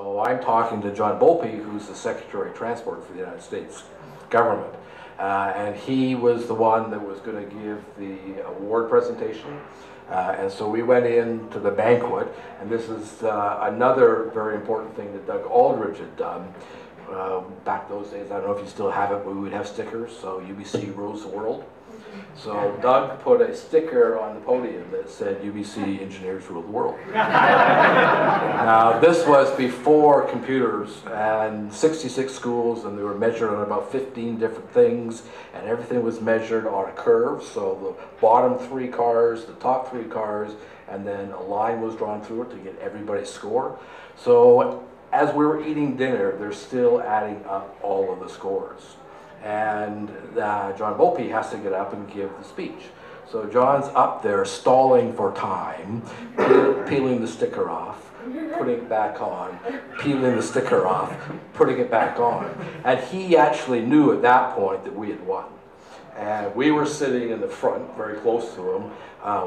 So I'm talking to John Volpe, who's the Secretary of Transport for the United States government. And he was the one that was going to give the award presentation. And so we went into the banquet, and this is another very important thing that Doug Aldrich had done. Back those days, I don't know if you still have it, but we would have stickers, so UBC rules the world. So Doug put a sticker on the podium that said UBC engineers rule the world. Now this was before computers and 66 schools, and they were measured on about 15 different things, and everything was measured on a curve. So the bottom 3 cars, the top 3 cars, and then a line was drawn through it to get everybody's score. So as we were eating dinner, they're still adding up all of the scores. And John Volpe has to get up and give the speech. So John's up there stalling for time, peeling the sticker off, putting it back on, peeling the sticker off, putting it back on. And he actually knew at that point that we had won. And we were sitting in the front, very close to him.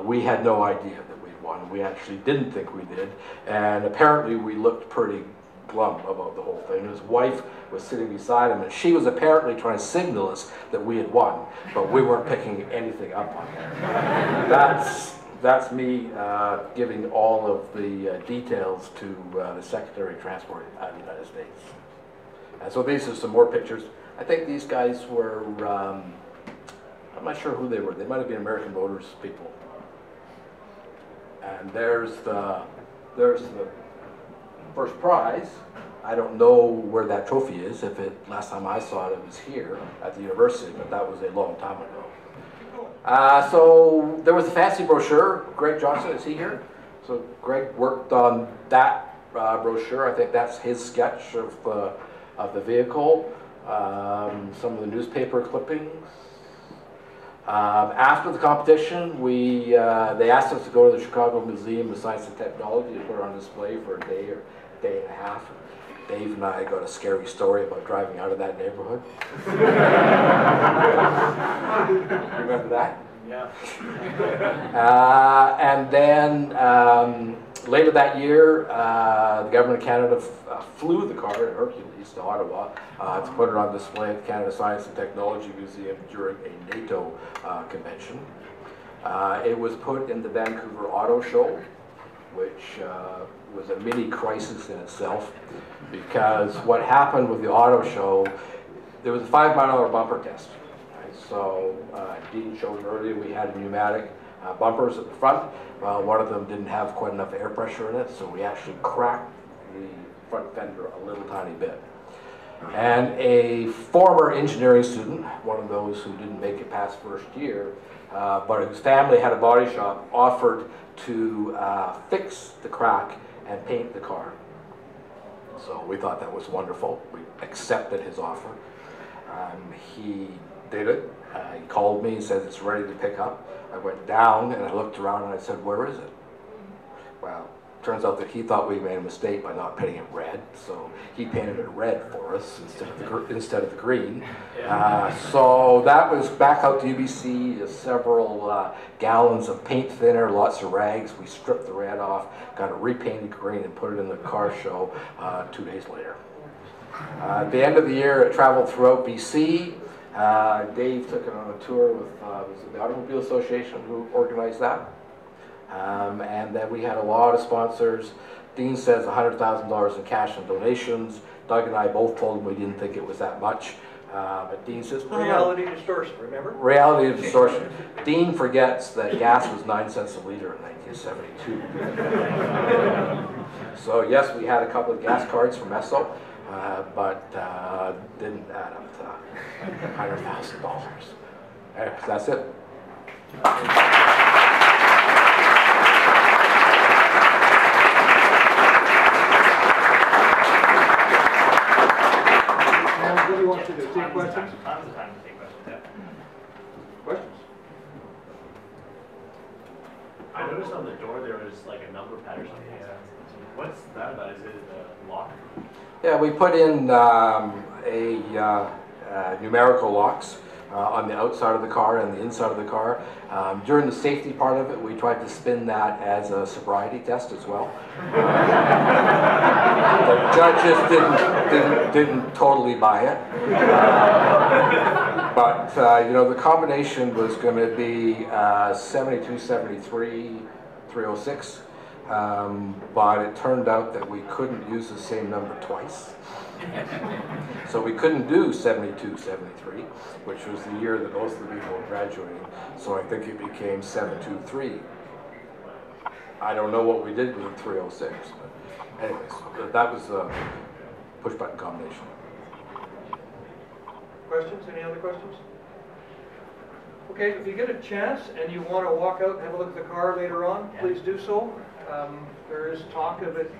We had no idea that we'd won. We actually didn't think we did. And apparently we looked pretty glum about the whole thing. His wife was sitting beside him, and she was apparently trying to signal us that we had won, but we weren't picking anything up on that. That's me giving all of the details to the Secretary of Transport of the United States. And so these are some more pictures. I think these guys were, I'm not sure who they were. They might have been American Motors people. And there's the first prize. I don't know where that trophy is. If it, last time I saw it, it was here at the university, but that was a long time ago. So there was a fancy brochure. Greg Johnson, is he here? So Greg worked on that brochure. I think that's his sketch of the vehicle. Some of the newspaper clippings. After the competition, they asked us to go to the Chicago Museum of Science and Technology to put it on display for a day or day and a half. Dave and I got a scary story about driving out of that neighborhood. Remember that? Yeah. And then later that year, the Government of Canada flew the car in Hercules to Ottawa to put it on display at the Canada Science and Technology Museum during a NATO convention. It was put in the Vancouver Auto Show, which was a mini crisis in itself, because what happened with the auto show, there was a 5-mile-an-hour bumper test. Right? So Dean showed earlier we had pneumatic bumpers at the front. Well, one of them didn't have quite enough air pressure in it, so we actually cracked the front fender a little tiny bit. And a former engineering student, one of those who didn't make it past first year, but whose family had a body shop, offered to fix the crack and paint the car. So we thought that was wonderful. We accepted his offer. He did it. He called me and said it's ready to pick up. I went down and I looked around and I said, where is it? Well, turns out that he thought we made a mistake by not painting it red, so he painted it red for us instead of the green. So that was back out to UBC, several gallons of paint thinner, lots of rags. We stripped the red off, got it repainted green, and put it in the car show 2 days later. At the end of the year, it traveled throughout BC. Dave took it on a tour with the Automobile Association, who organized that. And then we had a lot of sponsors. Dean says $100,000 in cash and donations. Doug and I both told him we didn't think it was that much. But Dean says, reality distortion, remember? Reality distortion. Dean forgets that gas was 9 cents a liter in 1972. So yes, we had a couple of gas cards from Esso, but didn't add up to $100,000. Anyway, that's it. What do you want to do? Take questions? Tons of time to take questions, yeah. Questions? I noticed on the door there was like a number pad or something. What's that about? Is it a lock? Yeah, we put in numerical locks on the outside of the car and the inside of the car. During the safety part of it, we tried to spin that as a sobriety test as well. The judges didn't totally buy it. But you know, the combination was going to be 72, 73, 306. But it turned out that we couldn't use the same number twice. So we couldn't do 72, 73, which was the year that most of the people were graduating. So I think it became 723. I don't know what we did with 306. But anyways, that was a push button combination. Questions? Any other questions? Okay, if you get a chance and you want to walk out and have a look at the car later on, please do so. There is talk of it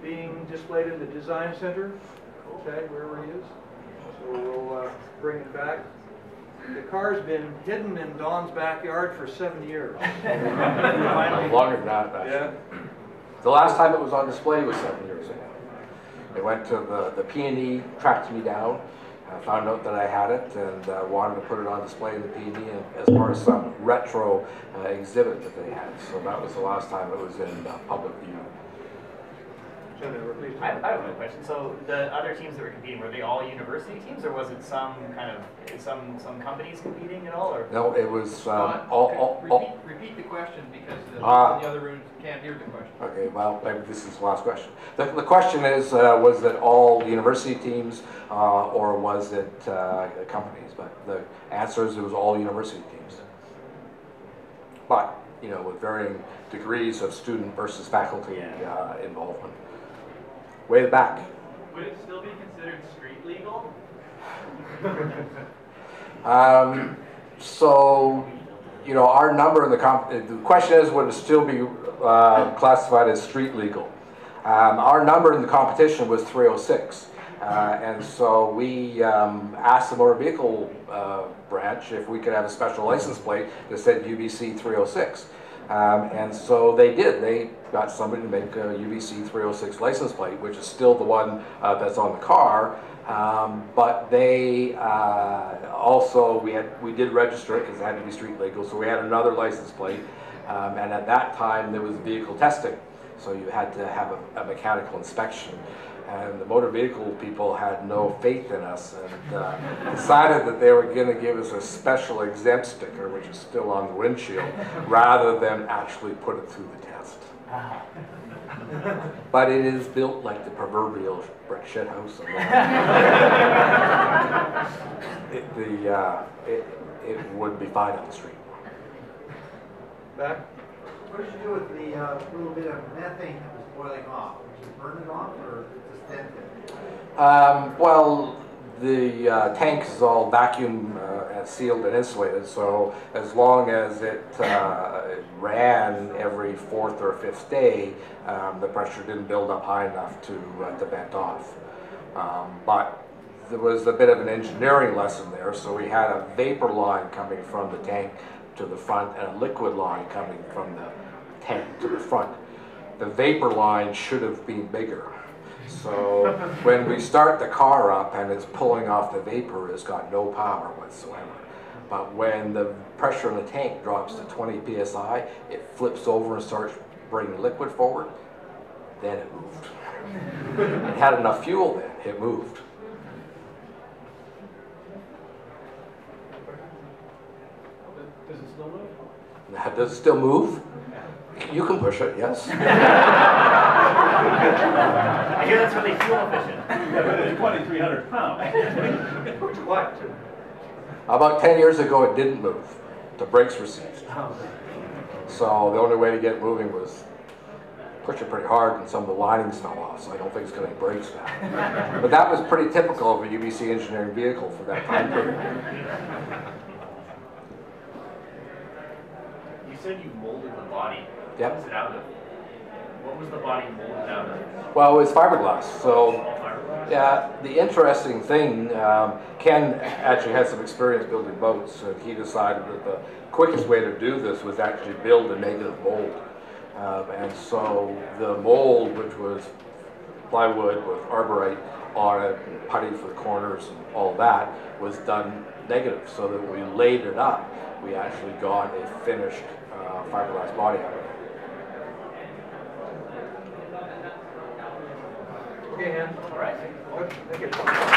being displayed in the design center, okay, wherever he is. So we'll bring it back. The car's been hidden in Don's backyard for 7 years. Finally, Longer than that, actually. yeah. The last time it was on display was 7 years ago. They went to the P&E, tracked me down, found out that I had it, and wanted to put it on display in the P&E as part of some retro exhibit that they had. So that was the last time it was in public view. Senator, please. I have a question. So the other teams that were competing, were they all university teams, or was it some kind of some companies competing at all? Or No, it was Repeat the question because the other rooms can't hear the question. Okay, well, maybe this is the last question. The question is, was it all university teams or was it companies? But the answer is it was all university teams. But, you know, with varying degrees of student versus faculty involvement. Way back. Would it still be considered street legal? So, you know, our number in the question is, would it still be classified as street legal? Our number in the competition was 306. And so we asked the motor vehicle branch if we could have a special license plate that said UBC 306. And so they did. They got somebody to make a UBC 306 license plate, which is still the one that's on the car. But they also, we did register it because it had to be street legal, so we had another license plate. And at that time there was vehicle testing, so you had to have a mechanical inspection. And the motor vehicle people had no faith in us and decided that they were going to give us a special exempt sticker, which is still on the windshield, rather than actually put it through the test. But it is built like the proverbial brick shit house. It would be fine on the street. Back. What did you do with the little bit of methane that was boiling off? Did you burn it off or just stent it? Well, the tank is all vacuum sealed and insulated, so as long as it ran every 4th or 5th day, the pressure didn't build up high enough to vent off. But there was a bit of an engineering lesson there, so we had a vapor line coming from the tank to the front and a liquid line coming from the tank to the front. The vapor line should have been bigger. So when we start the car up and it's pulling off the vapor, it's got no power whatsoever. But when the pressure in the tank drops to 20 psi, it flips over and starts bringing liquid forward, then it moved. It had enough fuel then, it moved. Does it still move? Now, does it still move? You can push it, yes. I hear that's really fuel efficient. Yeah, but it's 2,300 pounds. What? About 10 years ago, it didn't move. The brakes were seized. So the only way to get it moving was push it pretty hard, and some of the linings fell off, so I don't think it's going to break now. But that was pretty typical of a UBC engineering vehicle for that time period. You said you molded the body. Yep. What was it out of? What was the body molded out of? Well, it was fiberglass. So, All fiberglass? yeah, the interesting thing, Ken actually had some experience building boats, so he decided that the quickest way to do this was actually build a negative mold. And so the mold, which was plywood with arborite on it, and putty for the corners and all that, was done negative, so that when we laid it up, we actually got a finished fiberglass body out of it. Okay, Han. All right. Good, thank you.